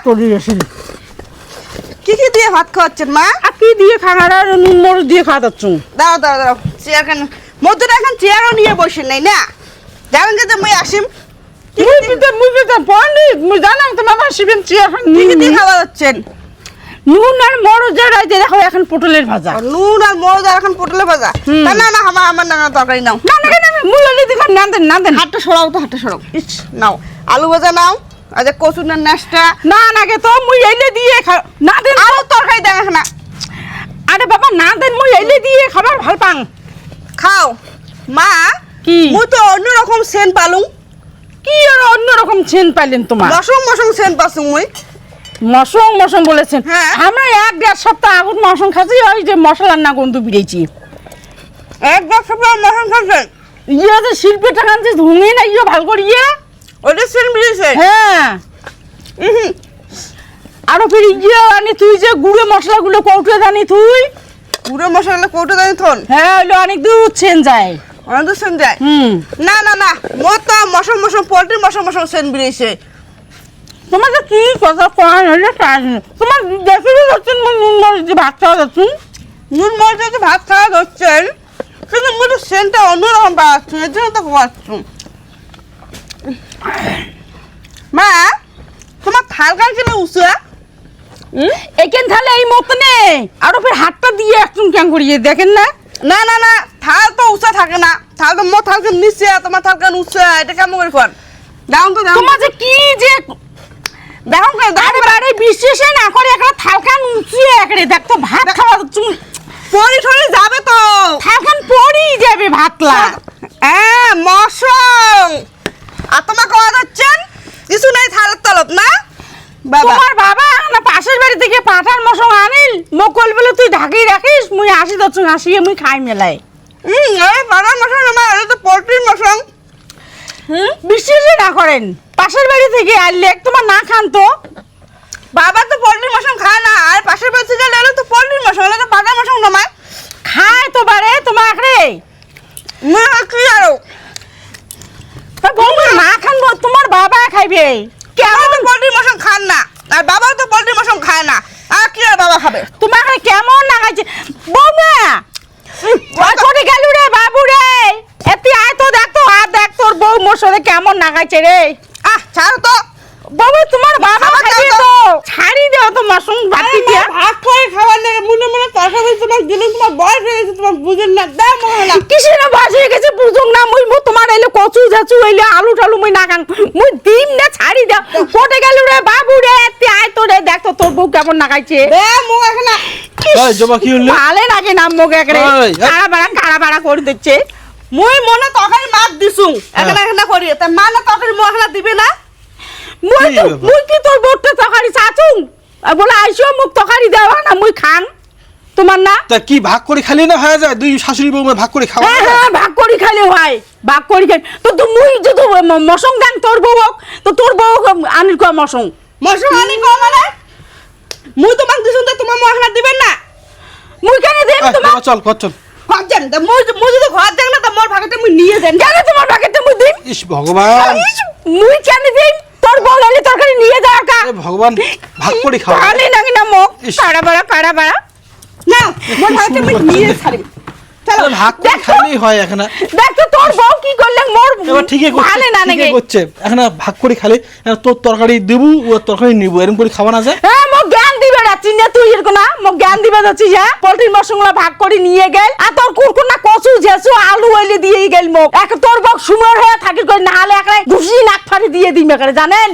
তোরই এসে কি কি দিয়ে ভাত খাওয়াচ্ছেন মা? আর কি দিয়ে খাওয়ার আর নুন মরিচ দিয়ে খাওয়াচ্ছ? দাঁড়াও দাঁড়াও দাঁড়াও, চেয়ার কেন মধ্যে এখন চেয়ারও নিয়ে বসে নাই না? যাবেন কিন্তু মুই আসিম। মুই জানাম তোমার আসিবেন চেয়ার কি কি দিয়ে খাওয়া যাচ্ছেন? নুন আর মরিচ আর দেখো এখন পটলের ভাজা। নুন আর মরিচ আর এখন পটলের ভাজা। না না না, আমার না তরকারি নাও। না না না মুলালি দিকে না দেন না দেন। হাতটা সরাও তো, হাতটা সরাও। ইস নাও আলু ভাজা নাও, আর যে কচুর নাশটা না না গে তো মুই এলে দিয়ে না দেন। আলু তরকারি দেন না। আরে বাবা না দেন, মুই এলে দিয়ে খাবার ভাল পাং। খাও মা। কি মুই তো অন্যরকম সেন পালুম। কি আর অন্যরকম সেন পাইলেন তোমার? মশং মশং সেন পাসুম মুই। মশং মশং বলেছেন? হ্যাঁ। আমরা 1-1.5 সপ্তাহ আগুন মশং খাচ্ছি, ওই যে মশলার না গন্ধ বিড়েছি। 1 সপ্তাহ মশং খাচ্ছেন? ইয়ে যে শিল্পের টাকা আনছিস ধুঙে না ইয়ে ভাল করিয়ে। ওটা সেন বিড়েছে? হ্যাঁ। আরো ফির ইয়ে আনি তুই যে গুঁড়ো মশলাগুলো কৌটো জানি তুই। পুরো মশলা কোটা দেন থন? হ্যাঁ ওইলো অনেক দূর সেন যায়। অনেক দূর সেন যায়? না না না, মোর তো মশং মশং পোল্ট্রি মশং মশং সেন বিড়েছে। তোমার তো কি কথা কয় হইলে তোমার দেখে যাচ্ছেন নুন মরিচ দিয়ে ভাত খাওয়া যাচ্ছেন। নুন মরিচ দিয়ে ভাত খাওয়া যাচ্ছেন, কিন্তু মোর তো সেনটা অন্যরকম পাচ্ছি, এর জন্য তো খাওয়াচ্ছি। মা তোমার থাল কাল ছিল উসা? এখান তাহলে এই মতো নেই, আরো ফের হাতটা দিয়ে একদম ক্যাং করিয়ে দেখেন না। না না না, থাল তো উসা থাকে না, থাল তো মোর থালকে নিচে, তোমার থালকান উসা, এটা কেমন করে কর? দাও তো দাও। তোমার যে কি যে দেখো আরে বারে বিশ্বাসে না করে একটা থালকান উঁচিয়ে একরে দেখ তো ভাত খাওয়া তুমি পরি ঠরি যাবে তো, থালকান পড়ি যাবে ভাতলা। হ্যাঁ মশং। আর তোমার খাওয়া যাচ্ছেন কিছু নাই থালের তলব না? বাবা তোমার বাবা না পাশের বাড়ি থেকে পাঠার মশং আনিল মকল বলে তুই ঢাকিয়ে রাখিস, মুই আসি দচ্ছ আসিয়ে মুই খাই মেলাই। আরে পাড়ার মশং না, এটা তো পোল্ট্রির মশং। বিশ্বাসই না করেন পাশের বাড়ি থেকে আনলে তোমার না খান তো। বাবা তো পোল্ট্রির মশং খায় না, আর পাশের বাড়ি থেকে এলে তো পোল্ট্রির মশং, এটা তো পাড়ার মশং নয়। খায় তো বারে তোমার আখরে না কি আরো না খান তোমার বাবা খাইবে। কেমন তো পোল্ট্রির মশং খান না, আর বাবা তো পোল্ট্রির মশং খায় না, আর কি আর বাবা খাবে? তোমার কেমন না খাইছে বৌমা? ছোটে গেল রে বাবু রে, এতি আয় তো দেখ তো, আর দেখ তোর বউ মোর সাথে কেমন না খাইছে রে। ছাড়ো তো বৌমা, তোমার বাবা খাইবে তো, ছাড়ি দাও তো মশং বাতি দিয়া। ভাত করে খাবার লাগে মনে মনে তরকারি তোমার দিলে, তোমার বয়স হয়ে গেছে, তোমার বুঝেন না, দাও মনে না। কিসের বয়স হয়ে গেছে বুঝুক না, মুই তোমার এলে কচু ঝাচু হইলে আলু টালু মুই না খান, মুই দিম না ছাড়ি দাও। কোটে গেল রে বাবু রে, এতি আয় তো রে দেখ তো তোর বউ কেমন না খাইছে। মুখ এখানে এই জবা কি হলো? ভালে লাগে না মুখ একরে কাড়া বাড়া করে দিচ্ছে। মুই মনে তরকারি মাছ দিছু, এখানে এখানে করি, তা মা না তরকারি মুখ এখানে দিবে না? মুই কি তোর বউটা তরকারি চাচু বলে আইসো মুখ তরকারি দেওয়া না মুই খান তোমার না। তা কি ভাগ করে খালি না হয়ে যায়? দুই শাশুড়ি বউ ভাগ করে খাওয়া? হ্যাঁ হ্যাঁ ভাগ করি খাইলে হয়, ভাগ করি খাই তো মুই যদি মশং দেন তোর বউ তো তোর বউ আনির কয় মশং মশং আনি কো মানে? মুই তোমাক দিছু তো তোমার মুখ এখানে দিবেন না? মুই কেন দেব তোমার? চল কর চল ঘর যান, মুই যদি ঘর দেখ না তো মোর ভাগটা মুই নিয়ে যান। কেন তোমার ভাগেতে মুই দিম? ইস ভগবান, মুই কেন দিম? তোর বউ এলে তরকারি নিয়ে যাওয়ার কা? ভগবান ভাগ করে খাওয়া ভালো লাগে না মুখ কাড়া বাড়া না, মোর ভাগটা মুই নিয়ে ছাড়িম। চলো ভাগ করে খাইলেই হয়। এখানে দেখ তো তোর বউ কি করলেন মোর এবার ঠিকই ভালো না লাগে করছে। এখানে ভাগ করে খালে তোর তরকারি দেবু, ও তরকারি নিবো, এরকম করে খাওয়া না যায়। হ্যাঁ মোক জ্ঞান দিবে যাচ্ছি না তুই এরকম না, মোক জ্ঞান দিবে যাচ্ছিস। হ্যাঁ পোল্ট্রির মশলা ভাগ করে নিয়ে গেল, আর তোর কুরকুর না কচু ঝেসু আলু হইলে দিয়ে গেল মোক। এক তোর বউ সুমর হয়ে থাকি কই, না হলে একটা ঘুষি নাক ফাড়ি দিয়ে দিম এখানে জানেন।